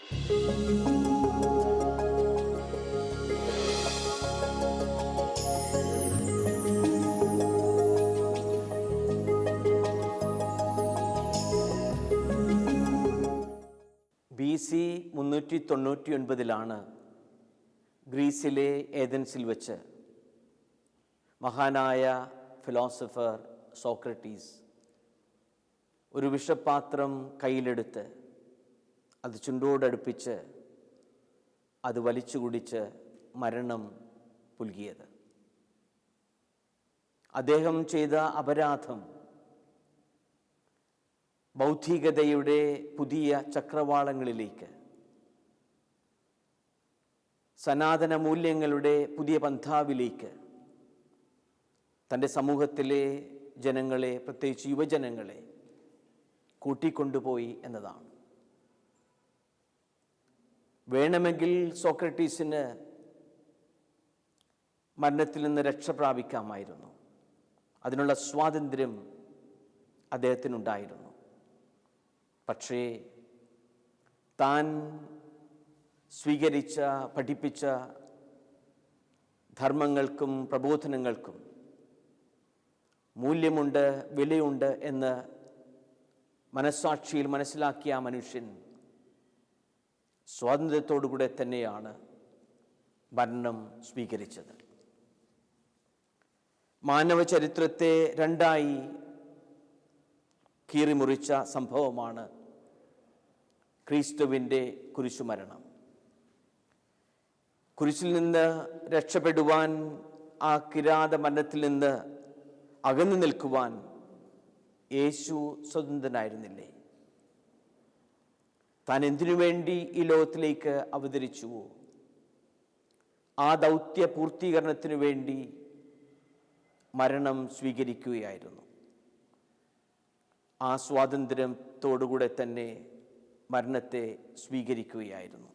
BC 399 ഗ്രീസിലെ ഏഥൻസിൽ വെച്ച് മഹാനായ ഫിലോസഫർ സോക്രട്ടീസ് ഒരു വിഷപാത്രം കയ്യിലെടുത്ത് അത് ചുണ്ടോടടുപ്പിച്ച് അത് വലിച്ചു കുടിച്ച് മരണം പുൽകിയത്. അദ്ദേഹം ചെയ്ത അപരാധം ബൗദ്ധികതയുടെ പുതിയ ചക്രവാളങ്ങളിലേക്ക്, സനാതന മൂല്യങ്ങളുടെ പുതിയ പന്ഥാവിലേക്ക് തൻ്റെ സമൂഹത്തിലെ ജനങ്ങളെ, പ്രത്യേകിച്ച് യുവജനങ്ങളെ കൂട്ടിക്കൊണ്ടുപോയി എന്നതാണ്. വേണമെങ്കിൽ സോക്രട്ടീസിന് മരണത്തിൽ നിന്ന് രക്ഷ പ്രാപിക്കാമായിരുന്നു. അതിനുള്ള സ്വാതന്ത്ര്യം അദ്ദേഹത്തിനുണ്ടായിരുന്നു. പക്ഷേ താൻ സ്വീകരിച്ച, പഠിപ്പിച്ച ധർമ്മങ്ങൾക്കും പ്രബോധനങ്ങൾക്കും മൂല്യമുണ്ട്, വിലയുണ്ട് എന്ന് മനസ്സാക്ഷിയിൽ മനസ്സിലാക്കിയ ആ മനുഷ്യൻ സ്വാതന്ത്ര്യത്തോടുകൂടെ തന്നെയാണ് മരണം സ്വീകരിച്ചത്. മാനവ ചരിത്രത്തെ രണ്ടായി കീറിമുറിച്ച സംഭവമാണ് ക്രിസ്തുവിൻ്റെ കുരിശുമരണം. കുരിശിൽ നിന്ന് രക്ഷപ്പെടുവാൻ, ആ കിരാത മരണത്തിൽ നിന്ന് അകന്നു നിൽക്കുവാൻ യേശു സ്വതന്ത്രനായിരുന്നില്ലേ? താൻ എന്തിനു വേണ്ടി ഈ ലോകത്തിലേക്ക് അവതരിച്ചുവോ ആ ദൗത്യ പൂർത്തീകരണത്തിനു വേണ്ടി മരണം സ്വീകരിക്കുകയായിരുന്നു. ആ സ്വാതന്ത്ര്യത്തോടുകൂടെ തന്നെ മരണത്തെ സ്വീകരിക്കുകയായിരുന്നു.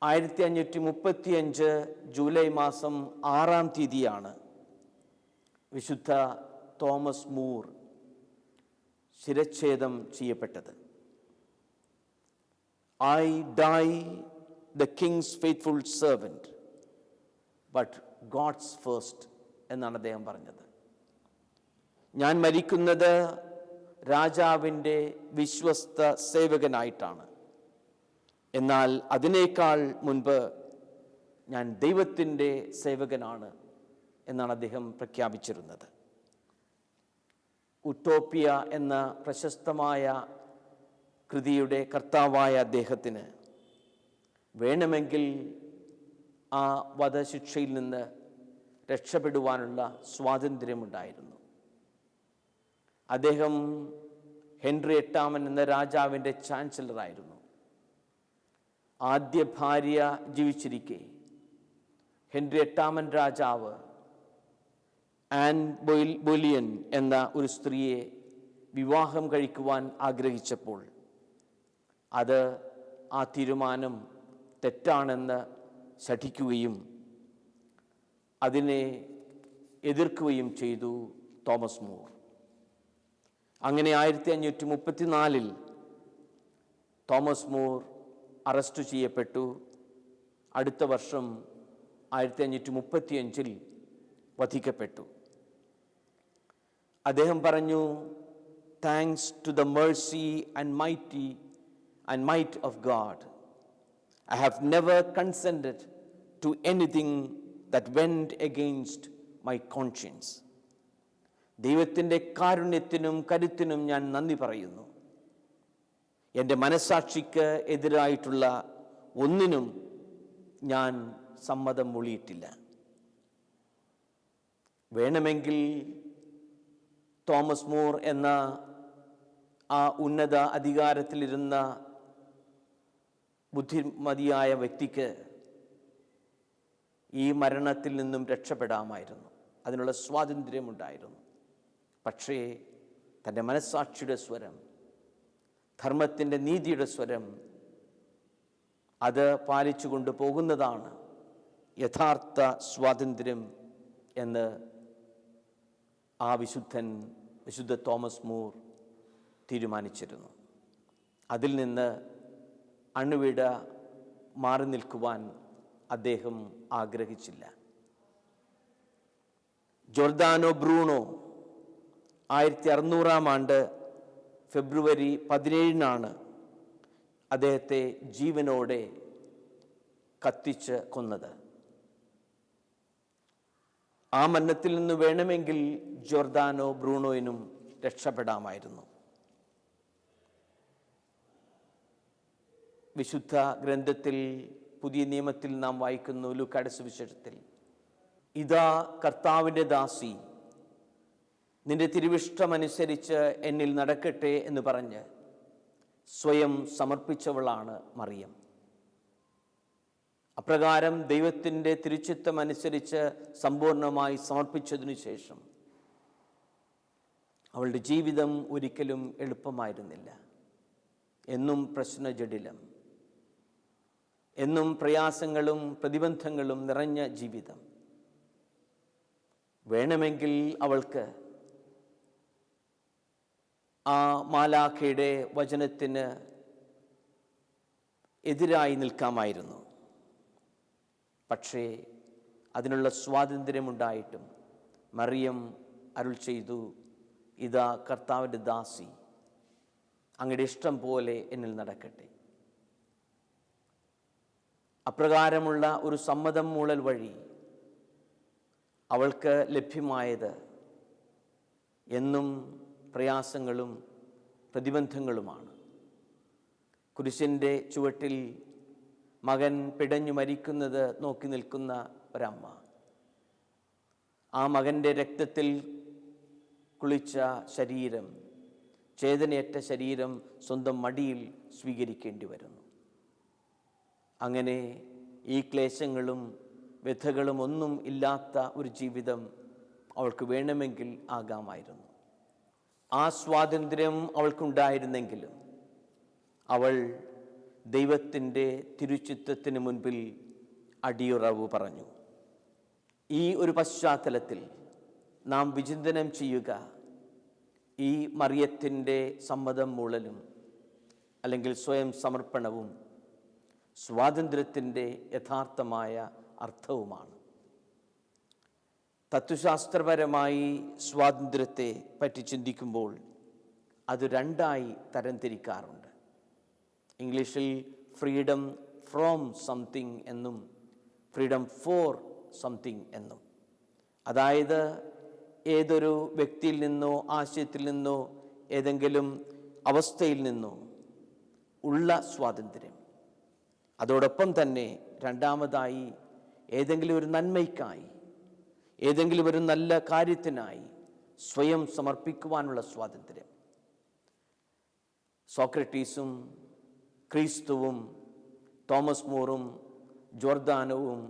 1535 ജൂലൈ മാസം 6-ാം തീയതിയാണ് വിശുദ്ധ തോമസ് മൂർ ശിരച്ഛേദം ചെയ്യപ്പെട്ടത്. I die the king's faithful servant but God's first എന്നാണ് അദ്ദേഹം പറഞ്ഞത്. ഞാൻ മരിക്കുന്നത് രാജാവിൻ്റെ വിശ്വസ്ത സേവകനായിട്ടാണ്, എന്നാൽ അതിനേക്കാൾ മുൻപ് ഞാൻ ദൈവത്തിൻ്റെ സേവകനാണ് എന്നാണ് അദ്ദേഹം പ്രഖ്യാപിച്ചിരുന്നത്. ഉട്ടോപ്പിയ എന്ന പ്രശസ്തമായ കൃതിയുടെ കർത്താവായ അദ്ദേഹത്തിന് വേണമെങ്കിൽ ആ വധശിക്ഷയിൽ നിന്ന് രക്ഷപ്പെടുവാനുള്ള സ്വാതന്ത്ര്യമുണ്ടായിരുന്നു. അദ്ദേഹം ഹെൻറി 8 എന്ന രാജാവിൻ്റെ ചാൻസലറായിരുന്നു. ആദ്യ ഭാര്യ ജീവിച്ചിരിക്കെ ഹെൻറി 8 രാജാവ് ആൻ ബൊലിയൻ എന്ന ഒരു സ്ത്രീയെ വിവാഹം കഴിക്കുവാൻ ആഗ്രഹിച്ചപ്പോൾ അത് ആ തീരുമാനം തെറ്റാണെന്ന് ശഠിക്കുകയും അതിനെ എതിർക്കുകയും ചെയ്തു തോമസ് മൂർ. അങ്ങനെ 1534 തോമസ് മൂർ അറസ്റ്റ് ചെയ്യപ്പെട്ടു. അടുത്ത വർഷം 1535 വധിക്കപ്പെട്ടു. അദ്ദേഹം പറഞ്ഞു, thanks to the mercy and might of God, I have never consented to anything that went against my conscience. ദൈവത്തിൻ്റെ കാരുണ്യത്തിനും കരുത്തിനും ഞാൻ നന്ദി പറയുന്നു. എൻ്റെ മനസ്സാക്ഷിക്ക് എതിരായിട്ടുള്ള ഒന്നിനും ഞാൻ സമ്മതം മൊഴിയിട്ടില്ല. വേണമെങ്കിൽ തോമസ് മൂർ എന്ന ആ ഉന്നത അധികാരത്തിലിരുന്ന ബുദ്ധിമതിയായ വ്യക്തിക്ക് ഈ മരണത്തിൽ നിന്നും രക്ഷപ്പെടാമായിരുന്നു. അതിനുള്ള സ്വാതന്ത്ര്യമുണ്ടായിരുന്നു. പക്ഷേ തൻ്റെ മനസ്സാക്ഷിയുടെ സ്വരം, ധർമ്മത്തിൻ്റെ നീതിയുടെ സ്വരം, അത് പാലിച്ചു കൊണ്ട് പോകുന്നതാണ് യഥാർത്ഥ സ്വാതന്ത്ര്യം എന്ന് ആ വിശുദ്ധ തോമസ് മൂർ തീരുമാനിച്ചിരുന്നു. അതിൽ നിന്ന് അണുവിട മാറി നിൽക്കുവാൻ അദ്ദേഹം ആഗ്രഹിച്ചില്ല. ജോർദാനോ ബ്രൂണോ 1600 ഫെബ്രുവരി 17 അദ്ദേഹത്തെ ജീവനോടെ കത്തിച്ച് കൊന്നത്. ആ മരണത്തിൽ നിന്ന് വേണമെങ്കിൽ ജോർദാനോ ബ്രൂണോയിനും രക്ഷപ്പെടാമായിരുന്നു. വിശുദ്ധ ഗ്രന്ഥത്തിൽ, പുതിയ നിയമത്തിൽ നാം വായിക്കുന്നു, ലൂക്കായുടെ സുവിശേഷത്തിൽ, ഇതാ കർത്താവിൻ്റെ ദാസി, നിന്റെ തിരുവിഷ്ടമനുസരിച്ച് എന്നിൽ നടക്കട്ടെ എന്ന് പറഞ്ഞ് സ്വയം സമർപ്പിച്ചവളാണ് മറിയം. അപ്രകാരം ദൈവത്തിൻ്റെ തിരുച്ചിത്തമനുസരിച്ച് സമ്പൂർണമായി സമർപ്പിച്ചതിനു ശേഷം അവളുടെ ജീവിതം ഒരിക്കലും എളുപ്പമായിരുന്നില്ല. എന്നും പ്രശ്നജടിലം, എന്നും പ്രയാസങ്ങളും പ്രതിബന്ധങ്ങളും നിറഞ്ഞ ജീവിതം. വേണമെങ്കിൽ അവൾക്ക് ആ മാലാഖയുടെ വചനത്തിന് എതിരായി നിൽക്കാമായിരുന്നു. പക്ഷേ അതിനുള്ള സ്വാതന്ത്ര്യമുണ്ടായിട്ടും മറിയം അരുൾ ചെയ്തു, ഇതാ കർത്താവിൻ്റെ ദാസി, അങ്ങയുടെ ഇഷ്ടം പോലെ എന്നിൽ നടക്കട്ടെ. അപ്രകാരമുള്ള ഒരു സമ്മതം മൂളൽ വഴി അവൾക്ക് ലഭ്യമായത് എന്നും പ്രയാസങ്ങളും പ്രതിബന്ധങ്ങളുമാണ്. കുരിശിൻ്റെ ചുവട്ടിൽ മകൻ പിടഞ്ഞു മരിക്കുന്നത് നോക്കി നിൽക്കുന്ന ഒരമ്മ, ആ മകൻ്റെ രക്തത്തിൽ കുളിച്ച ശരീരം, ചേതനയറ്റ ശരീരം സ്വന്തം മടിയിൽ സ്വീകരിക്കേണ്ടി വരുന്നു. അങ്ങനെ ഈ ക്ലേശങ്ങളും വ്യഥകളും ഒന്നും ഇല്ലാത്ത ഒരു ജീവിതം അവൾക്ക് വേണമെങ്കിൽ ആകാമായിരുന്നു. ആ സ്വാതന്ത്ര്യം അവൾക്കുണ്ടായിരുന്നെങ്കിലും അവൾ ദൈവത്തിൻ്റെ തിരുച്ചിത്തത്തിന് മുൻപിൽ അടിയുറവ് പറഞ്ഞു. ഈ ഒരു പശ്ചാത്തലത്തിൽ നാം വിചിന്തനം ചെയ്യുക, ഈ മറിയത്തിൻ്റെ സമ്മതം മൂളലും അല്ലെങ്കിൽ സ്വയം സമർപ്പണവും സ്വാതന്ത്ര്യത്തിൻ്റെ യഥാർത്ഥമായ അർത്ഥവുമാണ്. തത്വശാസ്ത്രപരമായി സ്വാതന്ത്ര്യത്തെ പറ്റി ചിന്തിക്കുമ്പോൾ അത് രണ്ടായി തരംതിരിക്കാറുണ്ട്. ഇംഗ്ലീഷിൽ ഫ്രീഡം ഫ്രോം സംതിങ് എന്നും ഫ്രീഡം ഫോർ സംതിങ് എന്നും. അതായത് ഏതൊരു വ്യക്തിയിൽ നിന്നോ ആശയത്തിൽ നിന്നോ ഏതെങ്കിലും അവസ്ഥയിൽ നിന്നോ ഉള്ള സ്വാതന്ത്ര്യം. അതോടൊപ്പം തന്നെ രണ്ടാമതായി ഏതെങ്കിലും ഒരു നന്മയ്ക്കായി, ഏതെങ്കിലും ഒരു നല്ല കാര്യത്തിനായി സ്വയം സമർപ്പിക്കുവാനുള്ള സ്വാതന്ത്ര്യം. സോക്രട്ടീസും ക്രിസ്തുവും തോമസ് മൂറും ജോർദാനവും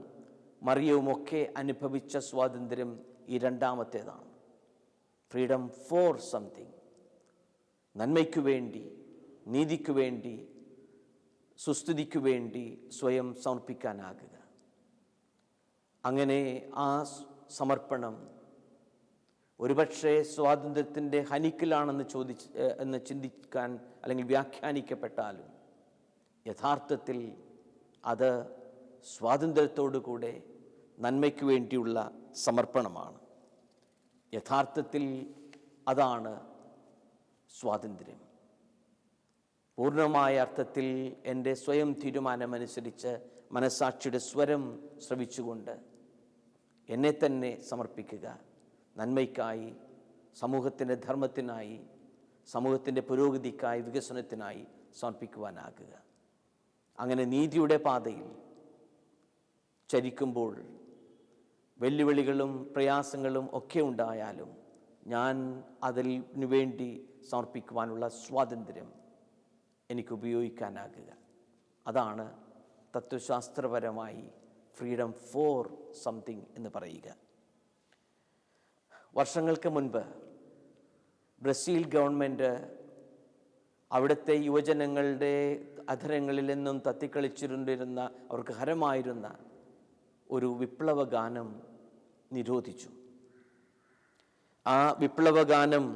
മറിയവുമൊക്കെ അനുഭവിച്ച സ്വാതന്ത്ര്യം ഈ രണ്ടാമത്തേതാണ്. ഫ്രീഡം ഫോർ സംതിങ്, നന്മയ്ക്കു വേണ്ടി, നീതിക്കു വേണ്ടി, സുസ്ഥിതിക്കു വേണ്ടി സ്വയം സമർപ്പിക്കാനാകുക. അങ്ങനെ ആ സമർപ്പണം ഒരുപക്ഷെ സ്വാതന്ത്ര്യത്തിൻ്റെ ഹനിക്കലാണെന്ന് ചിന്തിക്കാൻ അല്ലെങ്കിൽ വ്യാഖ്യാനിക്കപ്പെട്ടാലും യഥാർത്ഥത്തിൽ അത് സ്വാതന്ത്ര്യത്തോടുകൂടെ നന്മയ്ക്ക് വേണ്ടിയുള്ള സമർപ്പണമാണ്. യഥാർത്ഥത്തിൽ അതാണ് സ്വാതന്ത്ര്യം. പൂർണ്ണമായ അർത്ഥത്തിൽ എൻ്റെ സ്വയം തീരുമാനമനുസരിച്ച് മനസാക്ഷിയുടെ സ്വരം ശ്രവിച്ചുകൊണ്ട് എന്നെ തന്നെ സമർപ്പിക്കുക, നന്മയ്ക്കായി, സമൂഹത്തിൻ്റെ ധർമ്മത്തിനായി, സമൂഹത്തിൻ്റെ പുരോഗതിക്കായി, വികസനത്തിനായി സമർപ്പിക്കുവാനാകുക. അങ്ങനെ നീതിയുടെ പാതയിൽ ചരിക്കുമ്പോൾ വെല്ലുവിളികളും പ്രയാസങ്ങളും ഒക്കെ ഉണ്ടായാലും ഞാൻ അതിനു വേണ്ടി സമർപ്പിക്കുവാനുള്ള സ്വാതന്ത്ര്യം എനിക്ക് ഉപയോഗിക്കാനാകുക. അതാണ് തത്വശാസ്ത്രപരമായി ഫ്രീഡം ഫോർ സംതിങ് എന്ന് പറയുക. വർഷങ്ങൾക്ക് മുൻപ് ബ്രസീൽ ഗവൺമെൻറ് അവിടുത്തെ യുവജനങ്ങളുടെ അധരങ്ങളിൽ നിന്നും തത്തിക്കളിച്ചിരുന്നിരുന്ന, അവർക്ക് ഹരമായിരുന്ന ഒരു വിപ്ലവ ഗാനം നിരോധിച്ചു. ആ വിപ്ലവ ഗാനം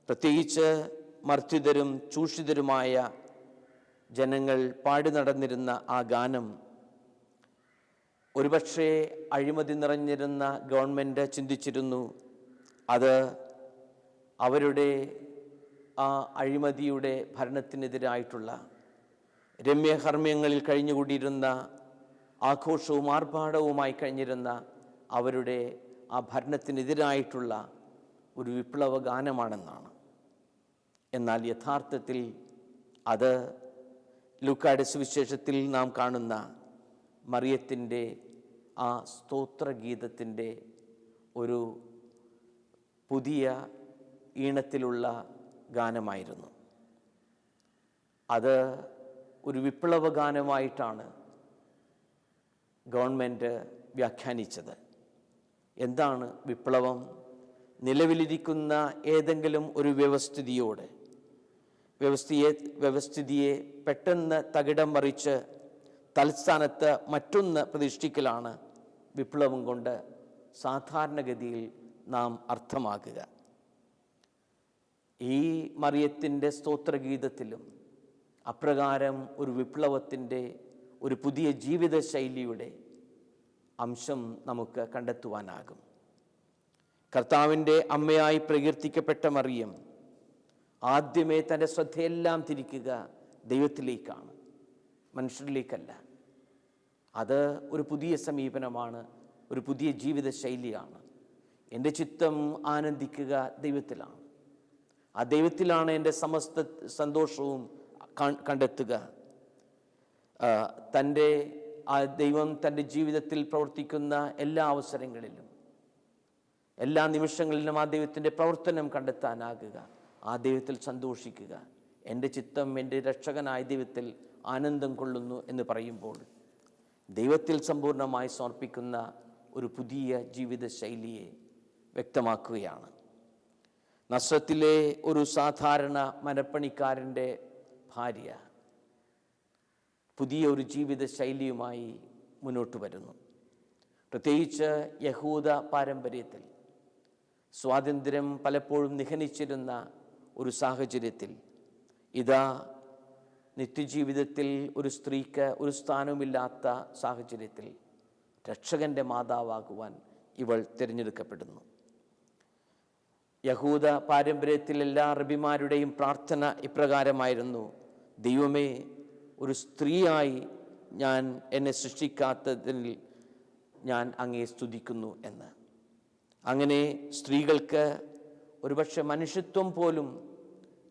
പ്രത്യേകിച്ച് മർദ്ദിതരും ചൂഷിതരുമായ ജനങ്ങൾ പാടി നടന്നിരുന്ന ആ ഗാനം ഒരുപക്ഷെ അഴിമതി നിറഞ്ഞിരുന്ന ഗവൺമെൻറ് ചിന്തിച്ചിരുന്നു അത് അവരുടെ ആ അഴിമതിയുടെ ഭരണത്തിനെതിരായിട്ടുള്ള രമ്യഹർമ്മ്യങ്ങളിൽ കഴിഞ്ഞുകൂടിയിരുന്ന ആഘോഷവും ആർഭാടവുമായി കഴിഞ്ഞിരുന്ന അവരുടെ ആ ഭരണത്തിനെതിരായിട്ടുള്ള ഒരു വിപ്ലവ ഗാനമാണെന്നാണ്. എന്നാൽ യഥാർത്ഥത്തിൽ അത് ലൂക്കായുടെ സുവിശേഷത്തിൽ നാം കാണുന്ന മറിയത്തിൻ്റെ ആ സ്തോത്രഗീതത്തിൻ്റെ ഒരു പുതിയ ഈണത്തിലുള്ള ഗാനമായിരുന്നു. അത് ഒരു വിപ്ലവ ഗാനമായിട്ടാണ് ഗവൺമെൻറ് വ്യാഖ്യാനിച്ചത്. എന്താണ് വിപ്ലവം? നിലവിലിരിക്കുന്ന ഏതെങ്കിലും ഒരു വ്യവസ്ഥിതിയെ പെട്ടെന്ന് തകിടം മറിച്ച് തൽസ്ഥാനത്ത് മറ്റൊന്ന് പ്രതിഷ്ഠിക്കലാണ് വിപ്ലവം കൊണ്ട് സാധാരണഗതിയിൽ നാം അർത്ഥമാക്കുക. ഈ മറിയത്തിൻ്റെ സ്തോത്രഗീതത്തിലും അപ്രകാരം ഒരു വിപ്ലവത്തിൻ്റെ ഒരു പുതിയ ജീവിത ശൈലിയുടെ അംശം നമുക്ക് കണ്ടെത്തുവാനാകും. കർത്താവിൻ്റെ അമ്മയായി പ്രകീർത്തിക്കപ്പെട്ട മറിയം ആദ്യമേ തൻ്റെ ശ്രദ്ധയെല്ലാം തിരിക്കുക ദൈവത്തിലേക്കാണ്, മനുഷ്യരിലേക്കല്ല. അത് ഒരു പുതിയ സമീപനമാണ്, ഒരു പുതിയ ജീവിത ശൈലിയാണ്. എൻ്റെ ചിത്തം ആനന്ദിക്കുക ദൈവത്തിലാണ്. ആ ദൈവത്തിലാണ് എൻ്റെ സമസ്ത സന്തോഷവും കണ്ടെത്തുക. ആ ദൈവം തൻ്റെ ജീവിതത്തിൽ പ്രവർത്തിക്കുന്ന എല്ലാ അവസരങ്ങളിലും എല്ലാ നിമിഷങ്ങളിലും ആ ദൈവത്തിൻ്റെ പ്രവർത്തനം കണ്ടെത്താനാകുക, ആ ദൈവത്തിൽ സന്തോഷിക്കുക. എൻ്റെ ചിത്തം എൻ്റെ രക്ഷകനായ ദൈവത്തിൽ ആനന്ദം കൊള്ളുന്നു എന്ന് പറയുമ്പോൾ ദൈവത്തിൽ സമ്പൂർണ്ണമായി സമർപ്പിക്കുന്ന ഒരു പുതിയ ജീവിത ശൈലിയെ വ്യക്തമാക്കുകയാണ്. നസ്രത്തിലെ ഒരു സാധാരണ മരപ്പണിക്കാരൻ്റെ ഭാര്യ പുതിയ ഒരു ജീവിത ശൈലിയുമായി മുന്നോട്ട് വരുന്നു. പ്രത്യേകിച്ച് യഹൂദ പാരമ്പര്യത്തിൽ സ്വാതന്ത്ര്യം പലപ്പോഴും നിഹനിച്ചിരുന്ന ഒരു സാഹചര്യത്തിൽ ഇതാ നിത്യജീവിതത്തിൽ ഒരു സ്ത്രീക്ക് ഒരു സ്ഥാനവുമില്ലാത്ത സാഹചര്യത്തിൽ രക്ഷകൻ്റെ മാതാവാകുവാൻ ഇവൾ തിരഞ്ഞെടുക്കപ്പെടുന്നു. യഹൂദ പാരമ്പര്യത്തിൽ എല്ലാ റബിമാരുടെയും പ്രാർത്ഥന ഇപ്രകാരമായിരുന്നു: ദൈവമേ, ഒരു സ്ത്രീയായി ഞാൻ എന്നെ സൃഷ്ടിക്കാത്തതിൽ ഞാൻ അങ്ങയെ സ്തുതിക്കുന്നു എന്ന്. അങ്ങനെ സ്ത്രീകൾക്ക് ഒരുപക്ഷെ മനുഷ്യത്വം പോലും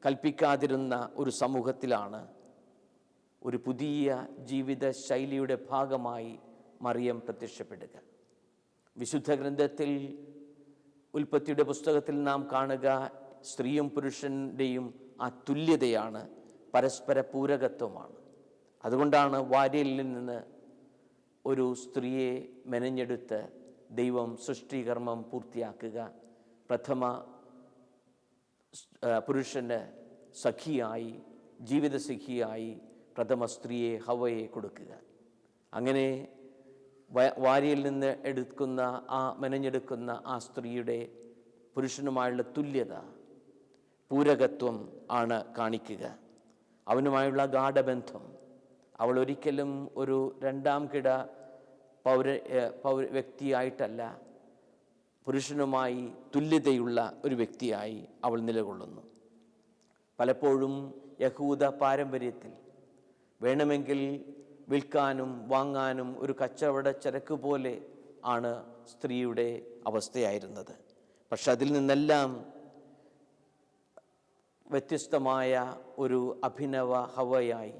കൽപ്പിക്കാതിരുന്ന ഒരു സമൂഹത്തിലാണ് ഒരു പുതിയ ജീവിത ശൈലിയുടെ ഭാഗമായി മറിയം പ്രത്യക്ഷപ്പെടുക. വിശുദ്ധ ഗ്രന്ഥത്തിൽ ഉൽപ്പത്തിയുടെ പുസ്തകത്തിൽ നാം കാണുക സ്ത്രീയും പുരുഷൻ്റെയും ആ തുല്യതയാണ്, പരസ്പര പൂരകത്വമാണ്. അതുകൊണ്ടാണ് വാര്യലിൽ നിന്ന് ഒരു സ്ത്രീയെ മെനഞ്ഞെടുത്ത് ദൈവം സൃഷ്ടികർമ്മം പൂർത്തിയാക്കുക, പ്രഥമ പുരുഷന് സഖിയായി, ജീവിത സഖിയായി പ്രഥമ സ്ത്രീയെ ഹവ്വയെ കൊടുക്കുക. അങ്ങനെ വാര്യയിൽ നിന്ന് മെനഞ്ഞെടുക്കുന്ന ആ സ്ത്രീയുടെ പുരുഷനുമായുള്ള തുല്യത, പൂരകത്വം ആണ് കാണിക്കുക. അവനുമായുള്ള ഗാഢബന്ധം. അവൾ ഒരിക്കലും ഒരു രണ്ടാം കിട വ്യക്തിയായിട്ടല്ല, പുരുഷനുമായി തുല്യതയുള്ള ഒരു വ്യക്തിയായി അവൾ നിലകൊള്ളുന്നു. പലപ്പോഴും യഹൂദ പാരമ്പര്യത്തിൽ വേണമെങ്കിൽ വിൽക്കാനും വാങ്ങാനും ഒരു കച്ചവട ചരക്ക് പോലെ ആണ് സ്ത്രീയുടെ അവസ്ഥയായിരുന്നത്. പക്ഷെ അതിൽ നിന്നെല്ലാം വ്യത്യസ്തമായ ഒരു അഭിനവ ഹവ്വയായി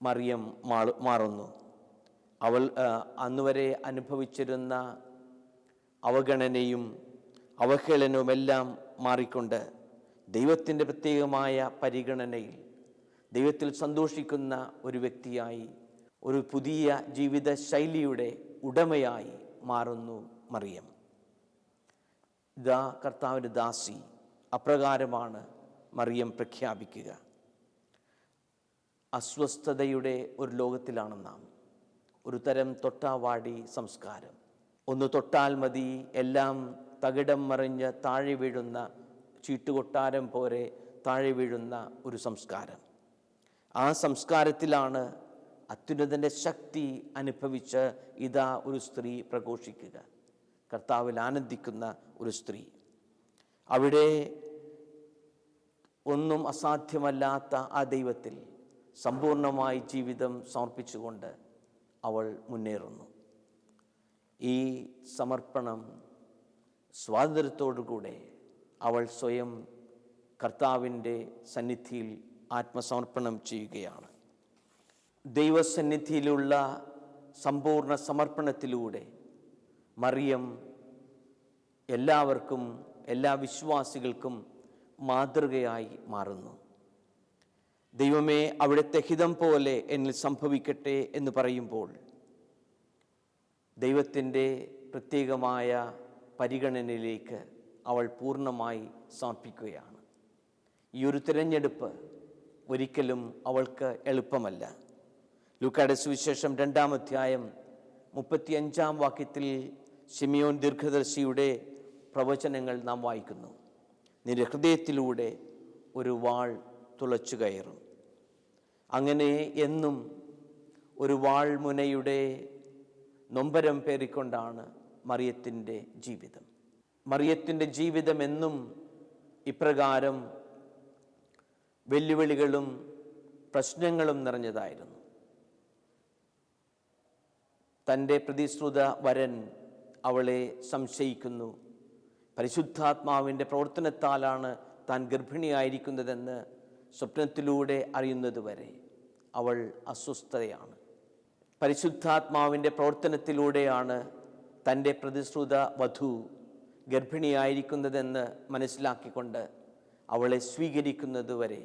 മറിയം മാറുന്നു. അവൾ അന്നുവരെ അനുഭവിച്ചിരുന്ന അവഗണനയും അവഹേളനവുമെല്ലാം മാറിക്കൊണ്ട് ദൈവത്തിൻ്റെ പ്രത്യേകമായ പരിഗണനയിൽ ദൈവത്തിൽ സന്തോഷിക്കുന്ന ഒരു വ്യക്തിയായി, ഒരു പുതിയ ജീവിത ശൈലിയുടെ ഉടമയായി മാറുന്നു മറിയം. ഇതാ കർത്താവിൻ്റെ ദാസി. അപ്രകാരമാണ് മറിയം പ്രഖ്യാപിക്കുക. അസ്വസ്ഥതയുടെ ഒരു ലോകത്തിലാണ് നാം. ഒരു തരം തൊട്ടാവാടി സംസ്കാരം. ഒന്ന് തൊട്ടാൽ മതി എല്ലാം തകിടം മറിഞ്ഞ് താഴെ വീഴുന്ന ചീട്ടുകൊട്ടാരം പോലെ താഴെ വീഴുന്ന ഒരു സംസ്കാരം. ആ സംസ്കാരത്തിലാണ് അത്യുന്നതൻ്റെ ശക്തി അനുഭവിച്ച് ഇതാ ഒരു സ്ത്രീ പ്രഘോഷിക്കുക, കർത്താവിൽ ആനന്ദിക്കുന്ന ഒരു സ്ത്രീ. അവിടെ ഒന്നും അസാധ്യമല്ലാത്ത ആ ദൈവത്തിൽ സമ്പൂർണമായി ജീവിതം സമർപ്പിച്ചുകൊണ്ട് അവൾ മുന്നേറുന്നു. ഈ സമർപ്പണം സ്വാതന്ത്ര്യത്തോടുകൂടെ അവൾ സ്വയം കർത്താവിൻ്റെ സന്നിധിയിൽ ആത്മസമർപ്പണം ചെയ്യുകയാണ്. ദൈവസന്നിധിയിലുള്ള സമ്പൂർണ്ണ സമർപ്പണത്തിലൂടെ മറിയം എല്ലാവർക്കും, എല്ലാ വിശ്വാസികൾക്കും മാതൃകയായി മാറുന്നു. ദൈവമേ, അവിടുത്തെ ഹിതം പോലെ എന്നിൽ സംഭവിക്കട്ടെ എന്ന് പറയുമ്പോൾ ദൈവത്തിൻ്റെ പ്രത്യേകമായ പരിഗണനയിലേക്ക് അവൾ പൂർണ്ണമായി സമർപ്പിക്കുകയാണ്. ഈ ഒരു തിരഞ്ഞെടുപ്പ് ഒരിക്കലും അവൾക്ക് എളുപ്പമല്ല. ലൂക്കായുടെ സുവിശേഷം 2-ാം അധ്യായം 35-ാം വാക്യത്തിൽ ശിമിയോൻ ദീർഘദർശിയുടെ പ്രവചനങ്ങൾ നാം വായിക്കുന്നു. നിന്റെ ഹൃദയത്തിലൂടെ ഒരു വാൾ തുളച്ചു കയറും. അങ്ങനെ എന്നും ഒരു വാൾമുനയുടെ നൊമ്പരം പേറിക്കൊണ്ടാണ് മറിയത്തിൻ്റെ ജീവിതം. മറിയത്തിൻ്റെ ജീവിതം എന്നും ഇപ്രകാരം വെല്ലുവിളികളും പ്രശ്നങ്ങളും നിറഞ്ഞതായിരുന്നു. തൻ്റെ പ്രതിശ്രുത വരൻ അവളെ സംശയിക്കുന്നു. പരിശുദ്ധാത്മാവിൻ്റെ പ്രവർത്തനത്താലാണ് താൻ ഗർഭിണിയായിരിക്കുന്നതെന്ന് സ്വപ്നത്തിലൂടെ അറിയുന്നതുവരെ അവൾ അസ്വസ്ഥതയാണ്. പരിശുദ്ധാത്മാവിൻ്റെ പ്രവർത്തനത്തിലൂടെയാണ് തൻ്റെ പ്രതിശ്രുത വധു ഗർഭിണിയായിരിക്കുന്നതെന്ന് മനസ്സിലാക്കിക്കൊണ്ട് അവളെ സ്വീകരിക്കുന്നതുവരെ,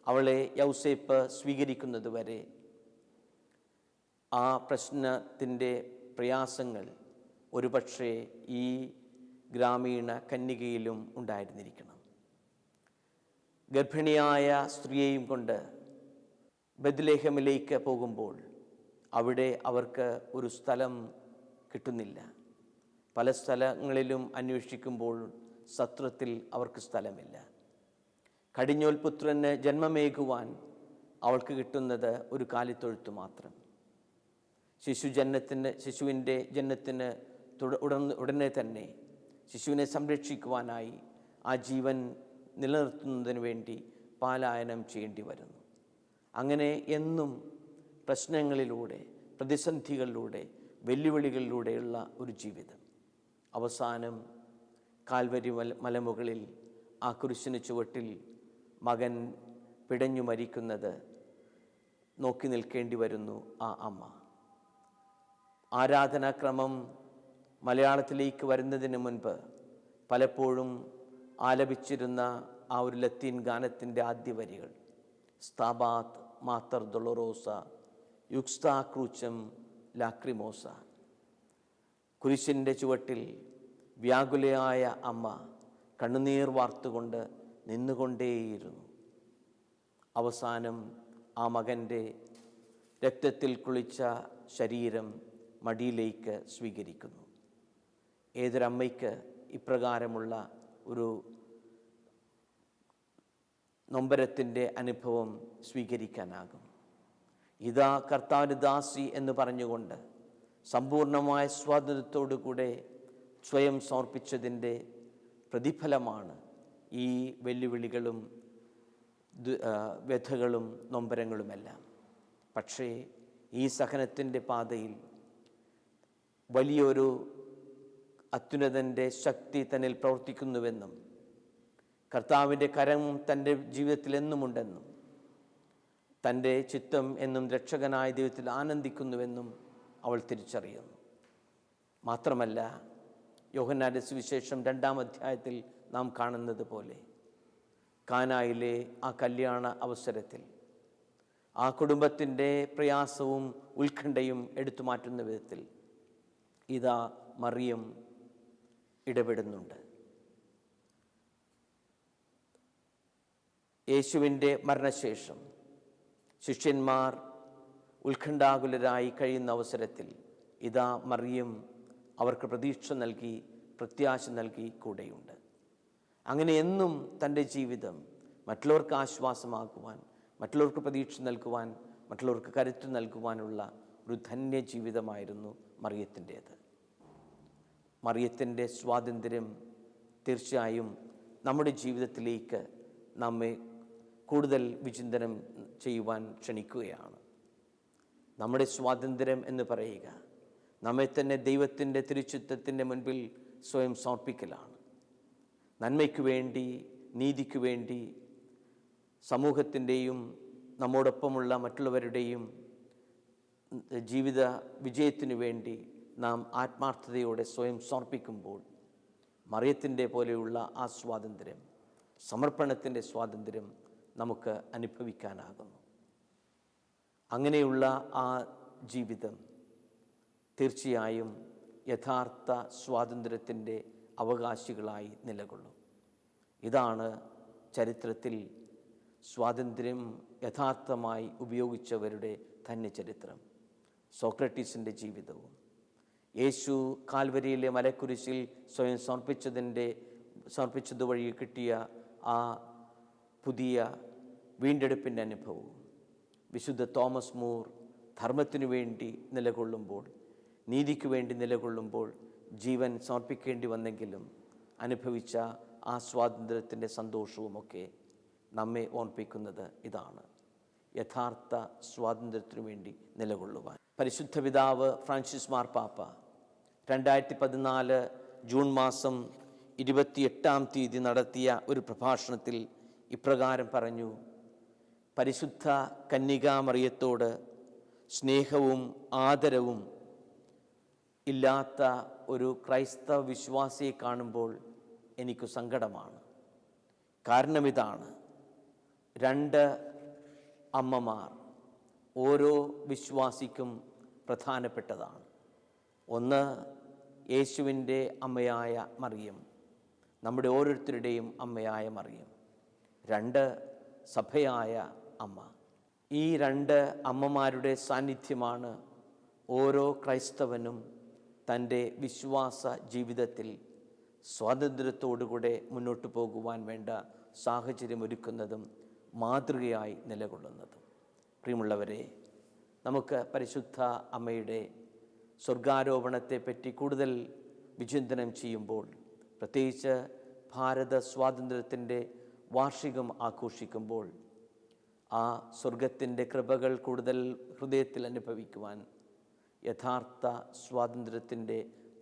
അവളെ യൗസേപ്പ് സ്വീകരിക്കുന്നതുവരെ ആ പ്രശ്നത്തിൻ്റെ പ്രയാസങ്ങൾ ഒരുപക്ഷെ ഈ ഗ്രാമീണ കന്യകയിലും ഉണ്ടായിരുന്നിരിക്കണം. ഗർഭിണിയായ സ്ത്രീയെയും കൊണ്ട് ബെത്ലഹേമിലേക്ക് പോകുമ്പോൾ അവിടെ അവർക്ക് ഒരു സ്ഥലം കിട്ടുന്നില്ല. പല സ്ഥലങ്ങളിലും അന്വേഷിക്കുമ്പോൾ സത്രത്തിൽ അവർക്ക് സ്ഥലമില്ല. കടിഞ്ഞൂൽ പുത്രന് ജന്മമേകുവാൻ അവൾക്ക് കിട്ടുന്നത് ഒരു കാലിത്തൊഴുത്ത് മാത്രം. ശിശുവിൻ്റെ ജനനത്തിന് ഉടനെ തന്നെ ശിശുവിനെ സംരക്ഷിക്കുവാനായി ആ ജീവൻ നിലനിർത്തുന്നതിന് വേണ്ടി പാലായനം ചെയ്യേണ്ടി വരുന്നു. അങ്ങനെ എന്നും പ്രശ്നങ്ങളിലൂടെ, പ്രതിസന്ധികളിലൂടെ, വെല്ലുവിളികളിലൂടെയുള്ള ഒരു ജീവിതം. അവസാനം കാൽവരി മലമുകളിൽ ആ കുരിശിന് ചുവട്ടിൽ മകൻ പിടഞ്ഞു മരിക്കുന്നത് നോക്കി നിൽക്കേണ്ടി വരുന്നു ആ അമ്മ. ആരാധനാക്രമം മലയാളത്തിലേക്ക് വരുന്നതിന് മുൻപ് പലപ്പോഴും ആലപിച്ചിരുന്ന ആ ഒരു ലത്തീൻ ഗാനത്തിൻ്റെ ആദ്യ വരികൾ സ്താബാത് മാത്തർ ഡൊളോറോസ യുക്സ്താ ക്രൂച്ചം ലാക്രിമോസ. കുരിശിൻ്റെ ചുവട്ടിൽ വ്യാകുലയായ അമ്മ കണ്ണുനീർ വാർത്തുകൊണ്ട് നിന്നുകൊണ്ടേയിരുന്നു. അവസാനം ആ മകൻ്റെ രക്തത്തിൽ കുളിച്ച ശരീരം മടിയിലേക്ക് സ്വീകരിക്കുന്നു. ഏതൊരമ്മയ്ക്ക് ഇപ്രകാരമുള്ള ഒരു നൊമ്പരത്തിൻ്റെ അനുഭവം സ്വീകരിക്കാനാകും? ഇതാ കർത്താവിൻ്റെ ദാസി എന്ന് പറഞ്ഞുകൊണ്ട് സമ്പൂർണമായ സ്വാതന്ത്ര്യത്തോടു കൂടെ സ്വയം സമർപ്പിച്ചതിൻ്റെ പ്രതിഫലമാണ് ഈ വെല്ലുവിളികളും വ്യഥകളും നൊമ്പരങ്ങളുമെല്ലാം. പക്ഷേ ഈ സഹനത്തിൻ്റെ പാതയിൽ വലിയൊരു അത്യുന്നതൻ്റെ ശക്തി തന്നിൽ പ്രവർത്തിക്കുന്നുവെന്നും കർത്താവിൻ്റെ കരം തൻ്റെ ജീവിതത്തിൽ എന്നുമുണ്ടെന്നും തൻ്റെ ചിത്തം എന്നും രക്ഷകനായ ദൈവത്തിൽ ആനന്ദിക്കുന്നുവെന്നും അവൾ തിരിച്ചറിയുന്നു. മാത്രമല്ല, യോഹന്നാന്റെ സുവിശേഷം 2-ാം അധ്യായത്തിൽ നാം കാണുന്നത് പോലെ കാനായിലെ ആ കല്യാണ അവസരത്തിൽ ആ കുടുംബത്തിൻ്റെ പ്രയാസവും ഉത്കണ്ഠയും എടുത്തു മാറ്റുന്ന വിധത്തിൽ ഇതാ മറിയം ഇടപെടുന്നുണ്ട്. യേശുവിൻ്റെ മരണശേഷം ശിഷ്യന്മാർ ഉത്കണ്ഠാകുലരായി കഴിയുന്ന അവസരത്തിൽ ഇതാ മറിയം അവർക്ക് പ്രതീക്ഷ നൽകി, പ്രത്യാശ നൽകി കൂടെയുണ്ട്. അങ്ങനെ എന്നും തൻ്റെ ജീവിതം മറ്റുള്ളവർക്ക് ആശ്വാസമാക്കുവാൻ, മറ്റുള്ളവർക്ക് പ്രതീക്ഷ നൽകുവാൻ, മറ്റുള്ളവർക്ക് കരുത്ത് നൽകുവാനുള്ള ഒരു ധന്യ ജീവിതമായിരുന്നു മറിയത്തിൻ്റേത്. മറിയത്തിൻ്റെ സ്വാതന്ത്ര്യം തീർച്ചയായും നമ്മുടെ ജീവിതത്തിലേക്ക് നമ്മെ കൂടുതൽ വിചിന്തനം ചെയ്യുവാൻ ക്ഷണിക്കുകയാണ്. നമ്മുടെ സ്വാതന്ത്ര്യം എന്ന് പറയുക നമ്മെ തന്നെ ദൈവത്തിൻ്റെ തിരുച്ചിത്തത്തിൻ്റെ മുൻപിൽ സ്വയം സമർപ്പിക്കലാണ്. നന്മയ്ക്ക് വേണ്ടി, നീതിക്ക് വേണ്ടി, സമൂഹത്തിൻ്റെയും നമ്മോടൊപ്പമുള്ള മറ്റുള്ളവരുടെയും ജീവിത വിജയത്തിനു വേണ്ടി നാം ആത്മാർത്ഥതയോടെ സ്വയം സമർപ്പിക്കുമ്പോൾ മറിയത്തിൻ്റെ പോലെയുള്ള ആ സ്വാതന്ത്ര്യം, സമർപ്പണത്തിൻ്റെ സ്വാതന്ത്ര്യം നമുക്ക് അനുഭവിക്കാനാകുന്നു. അങ്ങനെയുള്ള ആ ജീവിതം തീർച്ചയായും യഥാർത്ഥ സ്വാതന്ത്ര്യത്തിൻ്റെ അവകാശികളായി നിലകൊള്ളും. ഇതാണ് ചരിത്രത്തിൽ സ്വാതന്ത്ര്യം യഥാർത്ഥമായി ഉപയോഗിച്ചവരുടെ തന്നെ ചരിത്രം. സോക്രട്ടീസിൻ്റെ ജീവിതവും യേശു കാൽവരിയിലെ മലക്കുരിശിൽ സ്വയം സമർപ്പിച്ചതുവഴി കിട്ടിയ ആ പുതിയ വീണ്ടെടുപ്പിൻ്റെ അനുഭവവും, വിശുദ്ധ തോമസ് മൂർ ധർമ്മത്തിനു വേണ്ടി നിലകൊള്ളുമ്പോൾ, നീതിക്ക് വേണ്ടി നിലകൊള്ളുമ്പോൾ ജീവൻ സമർപ്പിക്കേണ്ടി വന്നെങ്കിലും അനുഭവിച്ച ആ സ്വാതന്ത്ര്യത്തിൻ്റെ സന്തോഷവുമൊക്കെ നമ്മെ ഓർമ്മിപ്പിക്കുന്നത് ഇതാണ്: യഥാർത്ഥ സ്വാതന്ത്ര്യത്തിനു വേണ്ടി നിലകൊള്ളുവാൻ. പരിശുദ്ധ പിതാവ് ഫ്രാൻസിസ് മാർപ്പാപ്പ 2014 ജൂൺ മാസം 28 നടത്തിയ ഒരു പ്രഭാഷണത്തിൽ ഇപ്രകാരം പറഞ്ഞു: പരിശുദ്ധ കന്യകാമറിയത്തോട് സ്നേഹവും ആദരവും ഇല്ലാത്ത ഒരു ക്രൈസ്തവ വിശ്വാസിയെ കാണുമ്പോൾ എനിക്ക് സങ്കടമാണ്. കാരണം ഇതാണ്: 2 അമ്മമാർ ഓരോ വിശ്വാസിക്കും പ്രധാനപ്പെട്ടതാണ്. ഒന്ന്, യേശുവിൻ്റെ അമ്മയായ മറിയം, നമ്മുടെ ഓരോരുത്തരുടെയും അമ്മയായ മറിയം. 2, സഭയായ അമ്മ. ഈ 2 അമ്മമാരുടെ സാന്നിധ്യമാണ് ഓരോ ക്രൈസ്തവനും തൻ്റെ വിശ്വാസ ജീവിതത്തിൽ സ്വാതന്ത്ര്യത്തോടുകൂടെ മുന്നോട്ട് പോകുവാൻ വേണ്ട സാഹചര്യമൊരുക്കുന്നതും മാതൃകയായി നിലകൊള്ളുന്നതും. പ്രിയമുള്ളവരെ, നമുക്ക് പരിശുദ്ധ അമ്മയുടെ സ്വർഗാരോപണത്തെപ്പറ്റി കൂടുതൽ വിചിന്തനം ചെയ്യുമ്പോൾ, പ്രത്യേകിച്ച് ഭാരത സ്വാതന്ത്ര്യത്തിൻ്റെ വാർഷികം ആഘോഷിക്കുമ്പോൾ, ആ സ്വർഗത്തിൻ്റെ കൃപകൾ കൂടുതൽ ഹൃദയത്തിൽ അനുഭവിക്കുവാൻ യഥാർത്ഥ സ്വാതന്ത്ര്യത്തിൻ്റെ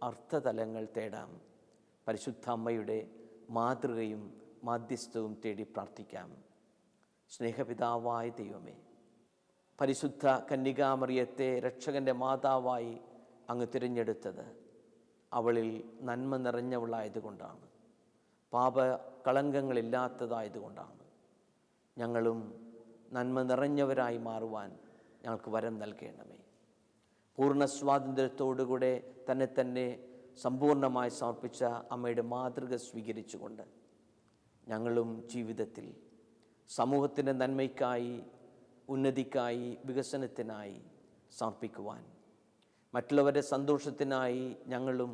അർത്ഥതലങ്ങൾ തേടാം. പരിശുദ്ധ അമ്മയുടെ മാതൃകയും മാധ്യസ്ഥവും തേടി പ്രാർത്ഥിക്കാം. സ്നേഹപിതാവായ ദൈവമേ, പരിശുദ്ധ കന്യകാമറിയത്തെ രക്ഷകൻ്റെ മാതാവായി അങ്ങ് തിരഞ്ഞെടുത്തത് അവളിൽ നന്മ നിറഞ്ഞവളായതുകൊണ്ടാണ്, പാപകളങ്കങ്ങളില്ലാത്തതായതുകൊണ്ടാണ്. ഞങ്ങളും നന്മ നിറഞ്ഞവരായി മാറുവാൻ ഞങ്ങൾക്ക് വരം നൽകണമേ. പൂർണ്ണ സ്വാതന്ത്ര്യത്തോടുകൂടെ തന്നെ സമ്പൂർണ്ണമായി സമർപ്പിച്ച അമ്മയുടെ മാതൃക സ്വീകരിച്ചുകൊണ്ട് ഞങ്ങളും ജീവിതത്തിൽ സമൂഹത്തിൻ്റെ നന്മയ്ക്കായി, ഉന്നതിക്കായി, വികസനത്തിനായി സമർപ്പിക്കുവാൻ, മറ്റുള്ളവരുടെ സന്തോഷത്തിനായി ഞങ്ങളും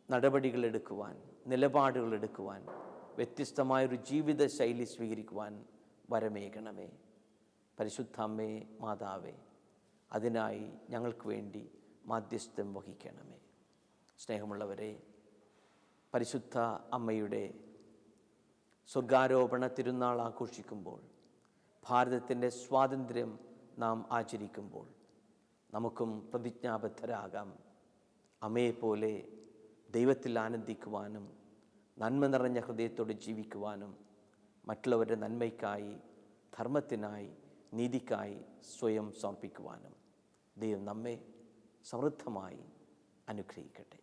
നടപടികളെടുക്കുവാൻ, നിലപാടുകളെടുക്കുവാൻ, വ്യത്യസ്തമായൊരു ജീവിത ശൈലി സ്വീകരിക്കുവാൻ വരമേകണമേ. പരിശുദ്ധ അമ്മേ, മാതാവേ, അതിനായി ഞങ്ങൾക്ക് വേണ്ടി മാധ്യസ്ഥം വഹിക്കണമേ. സ്നേഹമുള്ളവരെ, പരിശുദ്ധ അമ്മയുടെ സ്വർഗാരോപണ തിരുനാൾ ആഘോഷിക്കുമ്പോൾ, ഭാരതത്തിൻ്റെ സ്വാതന്ത്ര്യം നാം ആചരിക്കുമ്പോൾ നമുക്കും പ്രതിജ്ഞാബദ്ധരാകാം. അമ്മയെപ്പോലെ ദൈവത്തിൽ ആനന്ദിക്കുവാനും, നന്മ നിറഞ്ഞ ഹൃദയത്തോടെ ജീവിക്കുവാനും, മറ്റുള്ളവരുടെ നന്മയ്ക്കായി, ധർമ്മത്തിനായി, നീതിക്കായി സ്വയം സമർപ്പിക്കുവാനും ദൈവം നമ്മെ സമൃദ്ധമായി അനുഗ്രഹിക്കട്ടെ.